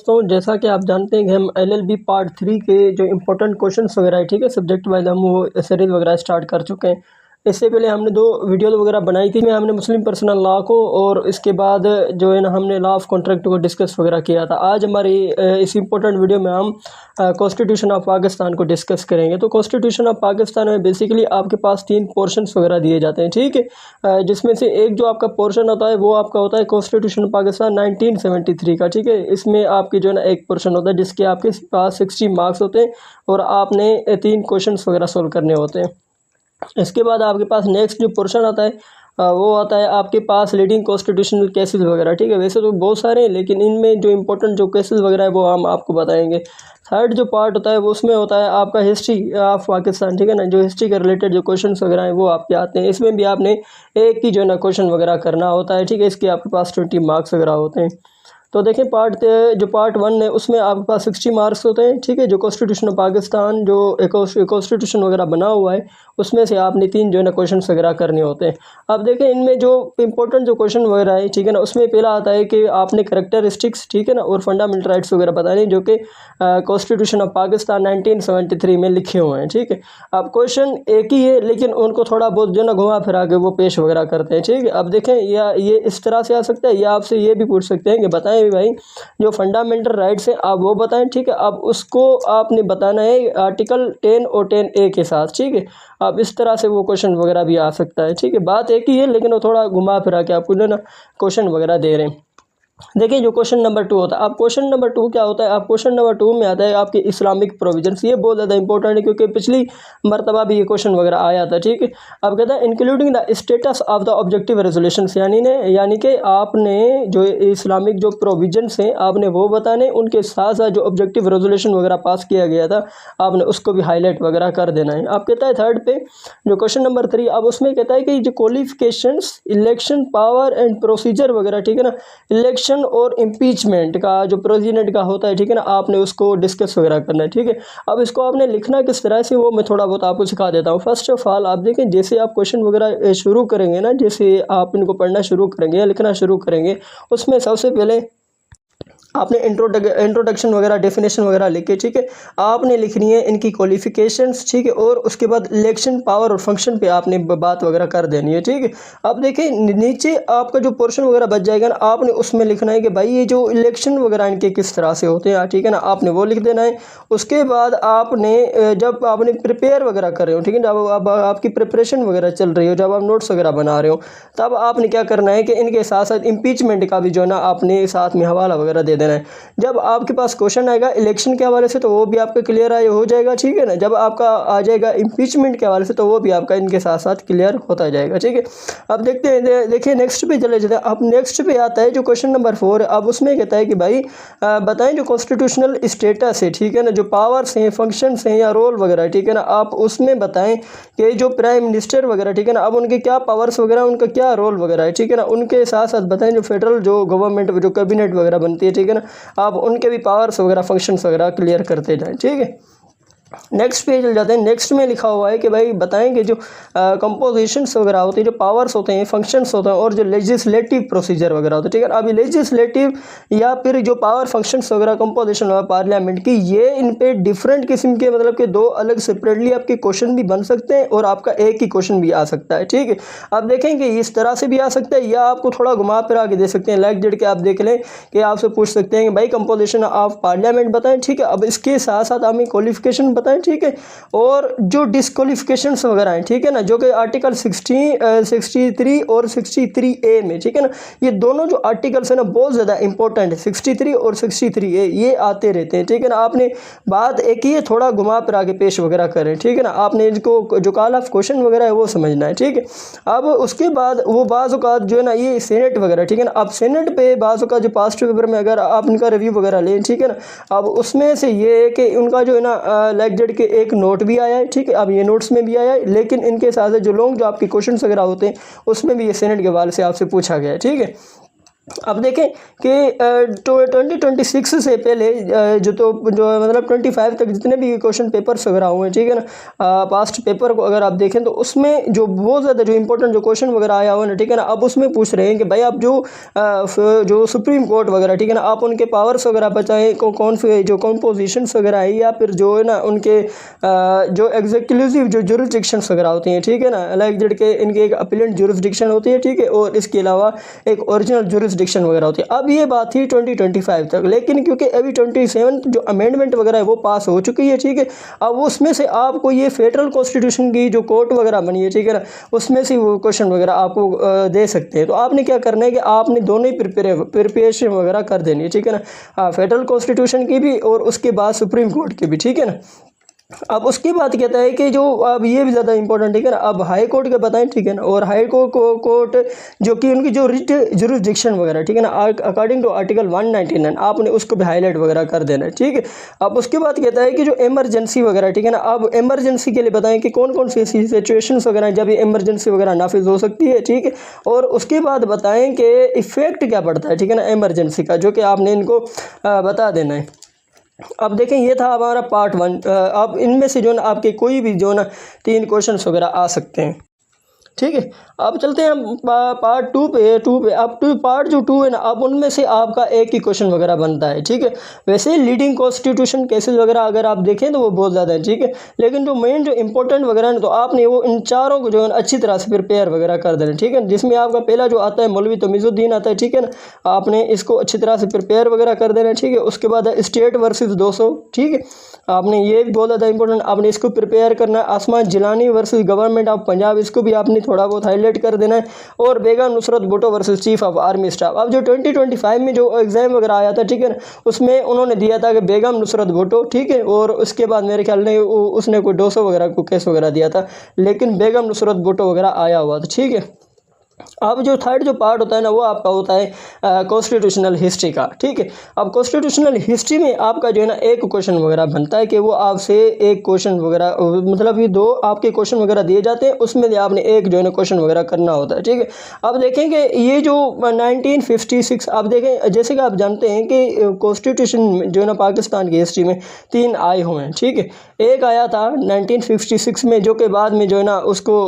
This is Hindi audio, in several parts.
दोस्तों, जैसा कि आप जानते हैं कि हम एलएलबी पार्ट 3 के जो इम्पोर्टेंट क्वेश्चंस वगैरह है, ठीक है, सब्जेक्ट वाइज हम वो सीरीज़ वगैरह स्टार्ट कर चुके हैं। इससे पहले हमने 2 वीडियो वगैरह बनाई थी, में हमने मुस्लिम पर्सनल लॉ को और इसके बाद जो है ना हमने लॉ ऑफ कॉन्ट्रैक्ट को डिस्कस वगैरह किया था। आज हमारी इस इम्पोर्टेंट वीडियो में हम कॉन्स्टिट्यूशन ऑफ पाकिस्तान को डिस्कस करेंगे। तो कॉन्स्टिट्यूशन ऑफ पाकिस्तान में बेसिकली आपके पास 3 पोर्शंस वगैरह दिए जाते हैं, ठीक है, जिसमें से एक जो आपका पोर्शन होता है वो आपका होता है कॉन्स्टिट्यूशन ऑफ पाकिस्तान 1973 का, ठीक है। इसमें आपकी जो है ना एक पोर्शन होता है जिसके आपके पास 60 मार्क्स होते हैं और आपने 3 क्वेश्चन वगैरह सोल्व करने होते हैं। इसके बाद आपके पास नेक्स्ट जो पोर्शन आता है वो आता है आपके पास लीडिंग कॉन्स्टिट्यूशनल केसेस वगैरह, ठीक है। वैसे तो बहुत सारे हैं लेकिन इनमें जो इंपॉर्टेंट जो केसेस वगैरह है वो हम आपको बताएंगे। थर्ड जो पार्ट होता है वो उसमें होता है आपका हिस्ट्री ऑफ पाकिस्तान, ठीक है ना। जो हिस्ट्री के रिलेटेड जो क्वेश्चन वगैरह हैं वो आपके आते हैं। इसमें भी आपने एक ही जो है ना क्वेश्चन वगैरह करना होता है, ठीक है। इसके आपके पास 20 मार्क्स वगैरह होते हैं। तो देखें जो पार्ट 1 है उसमें आपके पास 60 मार्क्स होते हैं, ठीक है। जो कॉन्स्टिट्यूशन ऑफ पाकिस्तान जो कॉन्स्टिट्यूशन वगैरह बना हुआ है उसमें से आपने 3 जो है ना क्वेश्चन वगैरह करने होते हैं। अब देखें इनमें जो इंपॉर्टेंट जो क्वेश्चन वगैरह है, ठीक है ना, उसमें पहला आता है कि आपने कैरेक्टरिस्टिक्स, ठीक है ना, और फंडामेंटल राइट्स वगैरह बताने जो कि कॉन्स्टिट्यूशन ऑफ पाकिस्तान 1973 में लिखे हुए हैं, ठीक है। अब क्वेश्चन एक ही है लेकिन उनको थोड़ा बहुत जो है ना घुमा फिरा के वो पेश वगैरह करते हैं, ठीक है। अब देखें या ये इस तरह से आ सकता है या आपसे ये भी पूछ सकते हैं कि बताएं भाई जो फंडामेंटल राइट्स हैं आप वो बताएं, ठीक है। अब उसको आपने बताना है आर्टिकल 10 और 10A के साथ, ठीक है। अब इस तरह से वो क्वेश्चन वगैरह भी आ सकता है, ठीक है। बात एक ही है लेकिन वो थोड़ा घुमा फिरा के आपको जो है ना क्वेश्चन वगैरह दे रहे हैं। देखिए जो क्वेश्चन नंबर 2 होता है, अब क्वेश्चन नंबर 2 क्या होता है, अब क्वेश्चन नंबर 2 में आता है आपके इस्लामिक प्रोविजंस। ये बहुत ज़्यादा इंपॉर्टेंट है क्योंकि पिछली मरतबा भी ये क्वेश्चन वगैरह आया था, ठीक है। अब कहता है including the status of the objective resolutions, यानी कि आपने जो इस्लामिक जो प्रोविजंस हैं आपने वो बताने, उनके साथ साथ जो ऑब्जेक्टिव रेजोल्यूशन वगैरह पास किया गया था आपने उसको भी हाईलाइट वगैरह कर देना है। अब कहता है थर्ड पे जो क्वेश्चन नंबर 3, अब उसमें कहता है कि जो qualifications, election power and procedure वगैरह, ठीक है ना, इलेक्शन और इम्पीचमेंट का जो प्रेसिडेंट का होता है, ठीक है ना, आपने उसको डिस्कस वगैरह करना है, ठीक है। अब इसको आपने लिखना किस तरह से वो मैं थोड़ा बहुत आपको सिखा देता हूँ। फर्स्ट ऑफ ऑल आप देखें जैसे आप क्वेश्चन वगैरह शुरू करेंगे ना, जैसे आप इनको पढ़ना शुरू करेंगे या लिखना शुरू करेंगे, उसमें सबसे पहले आपने इंट्रोडक्शन वगैरह डेफिनेशन वगैरह लिखे, ठीक है। आपने लिखनी है इनकी क्वालिफिकेशंस, ठीक है, और उसके बाद इलेक्शन पावर और फंक्शन पे आपने बात वगैरह कर देनी है, ठीक है। अब देखिए नीचे आपका जो पोर्शन वगैरह बच जाएगा ना, आपने उसमें लिखना है कि भाई ये जो इलेक्शन वगैरह इनके किस तरह से होते हैं, ठीक है ना, आपने वो लिख देना है। उसके बाद आपने जब आपने प्रिपेयर वगैरह कर रहे हो, ठीक है, जब आपकी प्रिपरेशन वगैरह चल रही हो, जब आप नोट्स वगैरह बना रहे हो, तब आपने क्या करना है कि इनके साथ साथ इम्पीचमेंट का भी जो है ना आपने साथ में हवाला वगैरह दे देना है। जब आपके पास क्वेश्चन आएगा इलेक्शन के हवाले से तो वो भी आपका क्लियर हो जाएगा, ठीक है ना। जब आपका आ जाएगा इम्पीचमेंट के हवाले से तो वो भी आपका इनके साथ साथ क्लियर होता जाएगा, ठीक है। अब देखते हैं, देखिए नेक्स्ट पे चले जाते हैं। अब नेक्स्ट पे आता है जो क्वेश्चन नंबर 4 है। अब उसमें कहता है कि भाई बताएं जो कॉन्स्टिट्यूशनल स्टेटस है, ठीक है ना, जो पावर्स हैं, फंक्शंस हैं या रोल वगैरह, ठीक है ना, आप उसमें बताएं कि जो प्राइम मिनिस्टर वगैरह, ठीक है ना, अब उनके क्या पावर्स वगैरह, उनका क्या रोल वगैरह है, ठीक है ना। उनके साथ साथ बताएं जो फेडरल जो गवर्नमेंट जो कैबिनेट वगैरह बनती है, ठीक है ना, आप उनके भी पावर्स वगैरह फंक्शंस वगैरह क्लियर करते जाएं, ठीक है। नेक्स्ट पे चल जाते हैं। नेक्स्ट में लिखा हुआ है कि भाई बताएं कि जो कंपोजिशंस वगैरह होती है, जो पावर्स होते हैं, फंक्शंस होते हैं और जो लेजिस्लेटिव प्रोसीजर वगैरह होते हैं, ठीक है। अभी लेजिस्लेटिव या फिर जो पावर फंक्शंस वगैरह कंपोजिशन हुआ पार्लियामेंट की, ये इन पे डिफरेंट किस्म के मतलब कि 2 अलग सेपरेटली आपके क्वेश्चन भी बन सकते हैं और आपका एक ही क्वेश्चन भी आ सकता है, ठीक है। अब देखेंगे इस तरह से भी आ सकता है या आपको थोड़ा घुमा फिरा के दे सकते हैं। लाइक जेड के आप देख लें कि आपसे पूछ सकते हैं कि भाई कंपोजिशन ऑफ पार्लियामेंट बताएं, ठीक है। अब इसके साथ साथ हमें क्वालिफिकेशन बताएं, ठीक है, और जो डिस्क्वालिफिकेशंस वगैरह हैं, ठीक है ना, जो कि आर्टिकल 63 और 63A में, ठीक है ना, ये दोनों जो आर्टिकल्स है ना बहुत ज़्यादा इंपॉर्टेंट है। 63 और 63A ये आते रहते हैं, ठीक है ना। आपने बात एक ही है, थोड़ा घुमा फिरा के पेश वगैरह करें, ठीक है ना। आपने इनको जो कॉल ऑफ क्वेश्चन वगैरह है वो समझना है, ठीक है। अब उसके बाद वो बाज़ औक़ात जो है ना ये सेनेट वगैरह, ठीक है ना, अब सेनेट पे बाज़ औक़ात जो पास्ट पेपर में अगर आप इनका रिव्यू वगैरह लें, ठीक है ना, अब उसमें से ये है कि उनका जो है ना लाइक जेड के एक नोट भी आया है, ठीक है। अब ये नोट्स में भी आया है लेकिन इनके साथ जो लॉन्ग जो आपके क्वेश्चंस वगैरह होते हैं उसमें भी ये सेनेट के हवाले से आपसे पूछा गया है, ठीक है। अब देखें कि 2026 से पहले जो मतलब 25 तक जितने भी क्वेश्चन पेपर्स वगैरह हुए हैं, ठीक है ना, पास्ट पेपर को अगर आप देखें तो उसमें जो बहुत ज़्यादा जो इंपॉर्टेंट जो क्वेश्चन वगैरह आया हुआ है ना, ठीक है ना, अब उसमें पूछ रहे हैं कि भाई आप जो सुप्रीम कोर्ट वगैरह, ठीक है ना, आप उनके पावर्स वगैरह बताएं, कौन से जो कॉम्पोजिशंस वगैरह है, या फिर जो है ना उनके जो एग्जीक्यूटिव जो जुरिसडिक्शंस वगैरह होती हैं, ठीक है ना, लाइक जेड के इनके एक अपीलेंट जुरिसडिक्शन होती है, ठीक है, और इसके अलावा एक ओरिजिनल जुरिसडिक्शन वगैरह होती है। अब ये बात थी 2025 तक, लेकिन क्योंकि अभी 27 जो अमेंडमेंट वगैरह है वो पास हो चुकी है, ठीक है, अब उसमें से आपको ये फेडरल कॉन्स्टिट्यूशन की जो कोर्ट वगैरह बनी है, ठीक है ना, उसमें से वो क्वेश्चन वगैरह आपको दे सकते हैं। तो आपने क्या करना है कि आपने दोनों ही प्रिपरेशन वगैरह कर देनी है, ठीक है ना, फेडरल कॉन्स्टिट्यूशन की भी और उसके बाद सुप्रीम कोर्ट की भी, ठीक है ना। अब उसके बाद कहता है कि जो अब ये भी ज़्यादा इंपॉर्टेंट, ठीक है ना, अब हाई कोर्ट के बताएं, ठीक है ना, और हाई कोर्ट जो कि उनकी जो रिट जुरिसडिक्शन वगैरह, ठीक है ना, अकॉर्डिंग टू आर्टिकल 199 आपने उसको भी हाईलाइट वगैरह कर देना है, ठीक है। अब उसके बाद कहता है कि जो इमरजेंसी वगैरह, ठीक है ना, अब इमरजेंसी के लिए बताएं कि कौन कौन सी ऐसी सिचुएशंस वगैरह हैं जब ये इमरजेंसी वगैरह नाफिज हो सकती है, ठीक है, और उसके बाद बताएं कि इफ़ेक्ट क्या पड़ता है, ठीक है ना, इमरजेंसी का, जो कि आपने इनको बता देना है। अब देखें ये था हमारा पार्ट 1। अब इनमें से जो ना आपके कोई भी जो ना 3 क्वेश्चंस वगैरह आ सकते हैं, ठीक है। अब चलते हैं हम पार्ट 2 पे। अब पार्ट जो 2 है ना, अब उनमें से आपका एक ही क्वेश्चन वगैरह बनता है, ठीक है। वैसे लीडिंग कॉन्स्टिट्यूशन केसेस वगैरह अगर आप देखें तो वो बहुत ज़्यादा है, ठीक है, लेकिन जो मेन जो इंपॉर्टेंट वगैरह है ना, तो आपने वो इन चारों को जो है अच्छी तरह से प्रिपेयर वगैरह कर देना, ठीक है, जिसमें आपका पहला जो आता है मौलवी तमीज़ुद्दीन आता है, ठीक है ना, आपने इसको अच्छी तरह से प्रिपेयर वगैरह कर देना, ठीक है। उसके बाद स्टेट वर्सेस 200, ठीक है, आपने ये भी बहुत ज़्यादा इंपॉर्टेंट, आपने इसको प्रिपेयर करना है। आसमान Jilani versus government of Punjab, इसको भी आपने थोड़ा बहुत हाईलाइट कर देना है। और Begum Nusrat Bhutto versus chief of army staff. अब जो 2025 में जो एग्ज़ाम वगैरह आया था, ठीक है ना, उसमें उन्होंने दिया था कि बेगम नुसरत भुट्टो, ठीक है, और उसके बाद मेरे ख्याल में उसने कोई 200 वगैरह को केस वगैरह दिया था, लेकिन बेगम नुसरत भुट्टो वगैरह आया हुआ था, ठीक है। अब जो थर्ड जो पार्ट होता है ना, वो आपका होता है कॉन्स्टिट्यूशनल हिस्ट्री का, ठीक है। अब कॉन्स्टिट्यूशनल हिस्ट्री में आपका जो है ना एक क्वेश्चन वगैरह बनता है कि वो आपसे एक क्वेश्चन वगैरह, मतलब ये 2 आपके क्वेश्चन वगैरह दिए जाते हैं, उसमें से आपने एक जो है ना क्वेश्चन वगैरह करना होता है, ठीक है। अब देखेंगे ये जो 1956, आप देखें जैसे कि आप जानते हैं कि कॉन्स्टिट्यूशन जो है ना पाकिस्तान की हिस्ट्री में 3 आए हुए हैं, ठीक है। एक आया था 1956 में, जो कि बाद में जो है ना उसको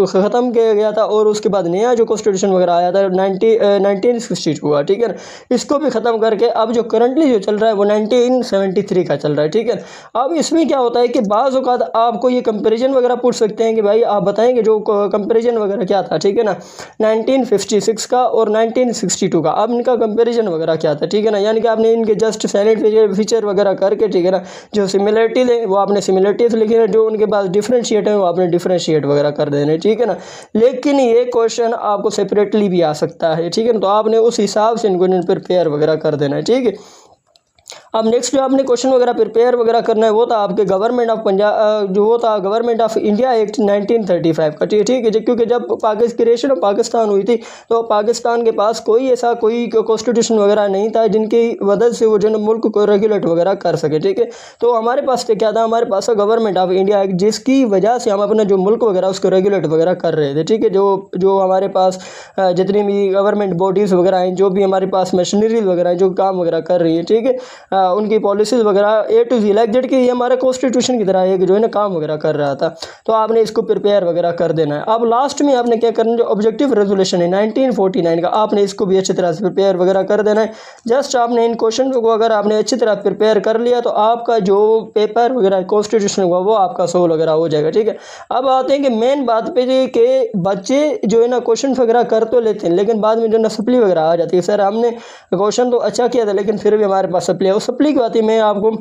ख़त्म किया गया था, और उसके बाद नया जो कॉन्स्टिट्यूशन वगैरह आया था 1962 का, ठीक है ना, इसको भी ख़त्म करके अब जो करंटली जो चल रहा है वो 1973 का चल रहा है, ठीक है। अब इसमें क्या होता है कि बाज़ औक़ात आपको ये कंपैरिजन वगैरह पूछ सकते हैं कि भाई आप बताएंगे जो कंपैरिजन वगैरह क्या था, ठीक है ना, 1956 का और 1962 का, अब इनका कंपैरिजन वगैरह क्या था, ठीक है ना, यानी कि आपने इनके जस्ट साइलेंट फीचर वगैरह करके, ठीक है ना, जो सिमिलरिटीज़ है वो आपने सिमिलरिटीज़ लिखी है, जो उनके पास डिफरेंशिएट है वो आपने डिफरेंशिएट वगैरह कर देने, ठीक है ना। लेकिन ये क्वेश्चन आपको सेपरेटली भी आ सकता है, ठीक है ना, तो आपने उस हिसाब से इनको प्रिपेयर वगैरह कर देना है, ठीक है। अब नेक्स्ट जो आपने क्वेश्चन वगैरह प्रिपेयर वगैरह करना है वो था आपके गवर्नमेंट ऑफ पंजाब, जो वो था गवर्नमेंट ऑफ इंडिया एक्ट 1935 का, ठीक है, क्योंकि जब क्रिएशन ऑफ पाकिस्तान हुई थी तो पाकिस्तान के पास कोई ऐसा कोई कॉन्स्टिट्यूशन वगैरह नहीं था जिनकी मदद से वो जो मुल्क को रेगुलेट वगैरह कर सके, ठीक है। तो हमारे पास क्या था, हमारे पास गवर्नमेंट ऑफ इंडिया एक्ट, जिसकी वजह से हम अपना जो मुल्क वगैरह उसको रेगुलेट वगैरह कर रहे थे, ठीक है। जो हमारे पास जितनी भी गवर्नमेंट बॉडीज़ वगैरह हैं, जो भी हमारे पास मशीनरीज वगैरह हैं जो काम वगैरह कर रही है, ठीक है, उनकी पॉलिसीज़ वगैरह A to Z, like Z कि ये हमारा कॉन्स्टिट्यूशन की तरह एक जो है ना काम वगैरह कर रहा था, तो आपने इसको प्रिपेयर वगैरह कर देना है। अब लास्ट में आपने क्या करना है, जो ऑब्जेक्टिव रेजोल्यूशन है 1949 का, आपने इसको भी अच्छी तरह से प्रिपेयर वगैरह कर देना है। जस्ट आपने इन क्वेश्चन को अगर आपने अच्छी तरह प्रिपेयर कर लिया तो आपका जो पेपर वगैरह कॉन्स्टिट्यूशन हुआ वो आपका सोल्व वगैरह हो जाएगा, ठीक है। अब आते हैं कि मेन बात पे कि बच्चे जो है ना क्वेश्चन वगैरह कर तो लेते हैं, लेकिन बाद में जो ना सप्ली वगैरह आ जाती है, सर हमने क्वेश्चन तो अच्छा किया था लेकिन फिर भी हमारे पास सप्ली है। उस सप्ली की बात मैं आपको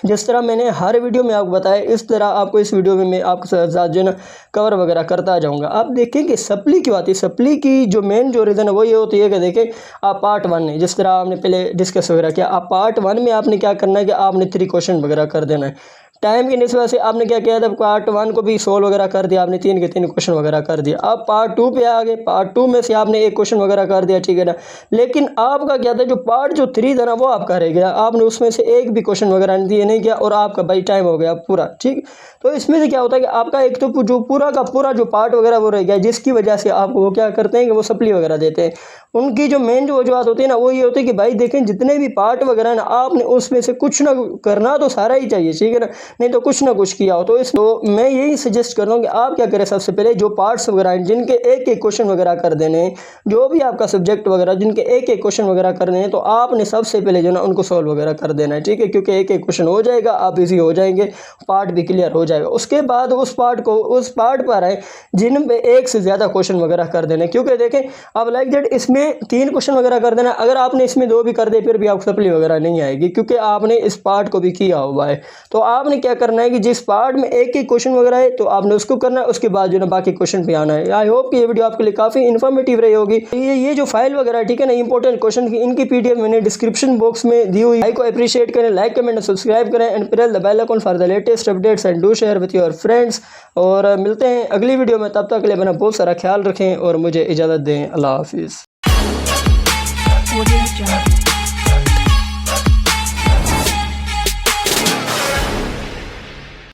जिस तरह मैंने हर वीडियो में आपको बताया, इस तरह आपको इस वीडियो में मैं आपके साथ जो है ना कवर वगैरह करता जाऊंगा। आप देखें कि सप्ली की बात है, सप्ली की जो मेन जो रीज़न है वो ये होती है कि देखें आप पार्ट 1 है, जिस तरह आपने पहले डिस्कस वगैरह किया, आप पार्ट 1 में आपने क्या करना है कि आपने 3 क्वेश्चन वगैरह कर देना है। टाइम की निस्बत से आपने क्या किया था, पार्ट 1 को भी सोल्व वगैरह कर दिया आपने, 3 के 3 क्वेश्चन वगैरह कर दिया। अब पार्ट 2 पे आ गए, पार्ट 2 में से आपने एक क्वेश्चन वगैरह कर दिया, ठीक है ना। लेकिन आपका क्या था, जो पार्ट 3 था ना वो आपका रह गया, आपने उसमें से एक भी क्वेश्चन वगैरह नहीं किया और आपका भाई टाइम हो गया पूरा, ठीक। तो इसमें से क्या होता है कि आपका एक तो जो पूरा का पूरा जो पार्ट वगैरह वो रह गया, जिसकी वजह से आपको वो क्या करते हैं कि वो सप्ली वगैरह देते हैं। उनकी जो मेन जो वजूहत होती है ना वो ये होती है कि भाई देखें जितने भी पार्ट वगैरह है ना, आपने उसमें से कुछ ना करना तो सारा ही चाहिए, ठीक है ना, नहीं तो कुछ ना कुछ किया हो। तो मैं यही सजेस्ट कर रहा हूँ कि आप क्या करें, सबसे पहले जो पार्ट्स वगैरह हैं जिनके एक एक क्वेश्चन वगैरह कर देने हैं, जो भी आपका सब्जेक्ट वगैरह जिनके एक एक क्वेश्चन वगैरह करने हैं, तो आपने सबसे पहले जो ना उनको सॉल्व वगैरह कर देना है, ठीक है, क्योंकि एक एक क्वेश्चन हो जाएगा, आप इजी हो जाएंगे, पार्ट भी क्लियर हो जाएगा। उसके बाद उस पार्ट पर आए जिन पे एक से ज़्यादा क्वेश्चन वगैरह कर देने, क्योंकि देखें अब लाइक दैट इसमें 3 क्वेश्चन वगैरह कर देना, अगर आपने इसमें 2 भी कर दे फिर भी आपको सप्ली वगैरह नहीं आएगी, क्योंकि आपने इस पार्ट को भी किया हुआ है। तो आपने क्या करना है कि जिस पार्ट में एक एक क्वेश्चन वगैरह है तो आपने उसको करना है, उसके बाद जो ना बाकी क्वेश्चन पे आना है। आई होप कि ये वीडियो आपके लिए काफ़ी इन्फॉर्मेटिव रही होगी। ये जो फाइल वगैरह, ठीक है ना, इंपॉर्टेंट क्वेश्चन की, इनकी पीडीएफ मैंने डिस्क्रिप्शन बॉक्स में दी हुई है। को अप्रिशिएट करें, लाइक कमेंट सब्सक्राइब करें and press the bell icon for the latest updates and do share with your friends. और मिलते हैं अगली वीडियो में, तब तक के लिए अपना बहुत सारा ख्याल रखें और मुझे इजाज़त दें। अल्लाह हाफिज़।